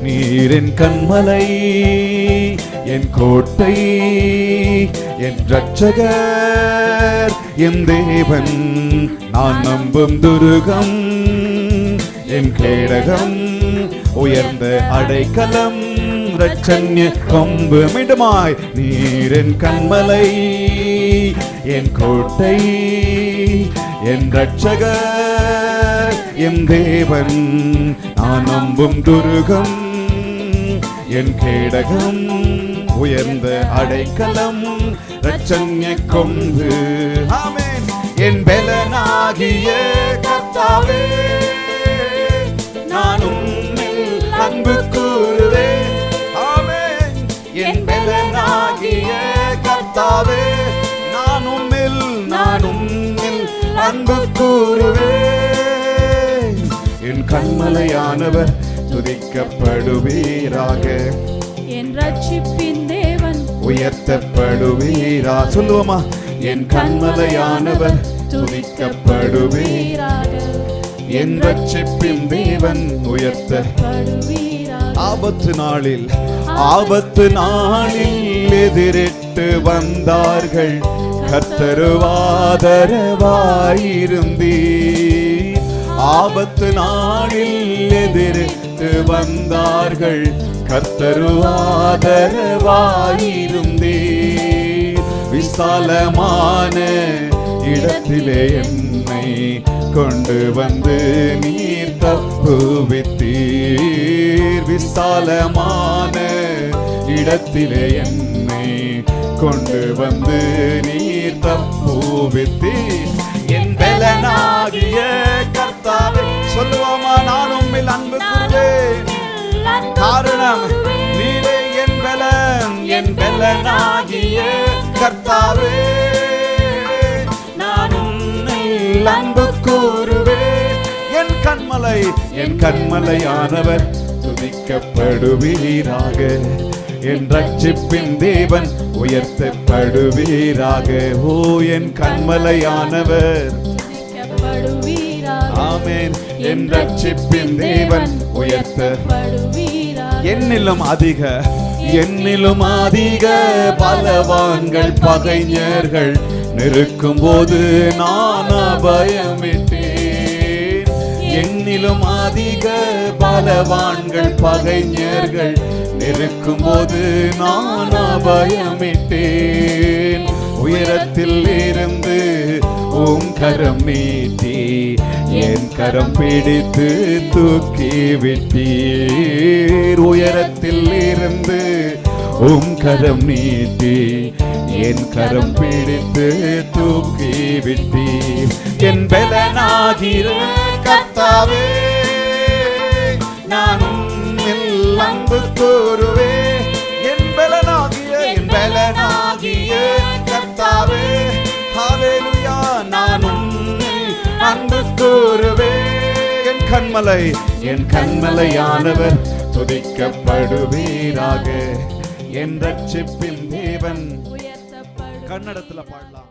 நீர் என் கண்மலை, என் கோட்டை, என் இரட்சகர், என் தேவன், நான் நம்பும் துருகம், என் கேடகம், உயர்ந்த அடைக்கலம், இரட்சண்ய கொம்பு. மீண்டுமாய் நீர் என் கண்மலை, என் கோட்டை, என் இரட்சகர், என் தேவன், நான் நம்பும் துருகம், என் கேடகம், உயர்ந்த அடைக்கலம், இரட்சண்ய கொம்பு. ஆமென். என் பெலனாகிய கர்த்தாவே, நான் உம்மில் அன்பு கூறுவேன். ஆமென். என் பெலனாகிய கர்த்தாவே, நான் உம்மில் அன்பு கூறுவேன். என் கண்மலையானவர் துதிக்கப்படுவீராக, என் ரட்சிப்பின் தேவன் உயர்த்தப்படுவீரா. சொல்லுவோமா? என் கண்மலையானவர் துதிக்கப்படுவீராக, என் ரட்சிப்பின் தேவன் உயர்த்தப்படுவீராக. ஆபத்து நாளில் எதிரிட்டு வந்தார்கள், கர்த்தருவாதரவாயிருந்தீர். ஆபத்து நாளில் எதிரிட்டு வந்தார்கள், கர்த்தருவாதரவாயிருந்தீர். விசாலமான இடத்திலே என்னை கொண்டு வந்து நீர் தப்புவித்தீர். விசாலமான இடத்திலே என்னை கொண்டு வந்து நீர் தப்புவித்தீர். என் பெலனாகிய கர்த்தாவே. சொல்லுவோமா? நான் உம்மில் அன்பு கூறுவேன். காரணம் நீரே என் பெலன், என் பெலனாகிய கர்த்தாவே, நான் உம்மில் அன்பு கூறுவேன். என் கண்மலை, என் கண்மலையானவர் துதிக்கப்படுவீராக, என் ரட்சிப்பின் தேவன் உயர்த்தப்படுவீராக. ஓ என் கண்மலையானவர் துதிக்கப்படுவீராக. ஆமென். என் ரட்சிப்பின் தேவன் உயர்த்தப்படுவீராக. என்னிலும் அதிக பலவான்கள் பகைஞர்கள் நெருக்கும் போது நான் அபயமிட்டேன். என்னிலும் அதிக பலவான்கள் பகைஞர்கள் நெருக்கும் போது நான் அபயமிட்டேன். உயரத்தில் இருந்து உம் கரம் நீட்டி என் கரம் பிடித்து தூக்கி விட்டீர். உயரத்தில் இருந்து உம் கரம் நீட்டி என் கரம் பிடித்து தூக்கி விட்டீர். என் பெலனாகிற கர்த்தாவே, நான் உம்மில் அன்பு கூறுவேன். என் பெலனாகிய கர்த்தாவே, ஹல்லேலூயா, நான் உம்மில் அன்பு கூறுவேன். என் கண்மலை, என் கண்மலையானவர் துதிக்கப்படுவீராக, என் ரட்சிப்பின் தேவன். கன்னடத்துல பாடலாம்.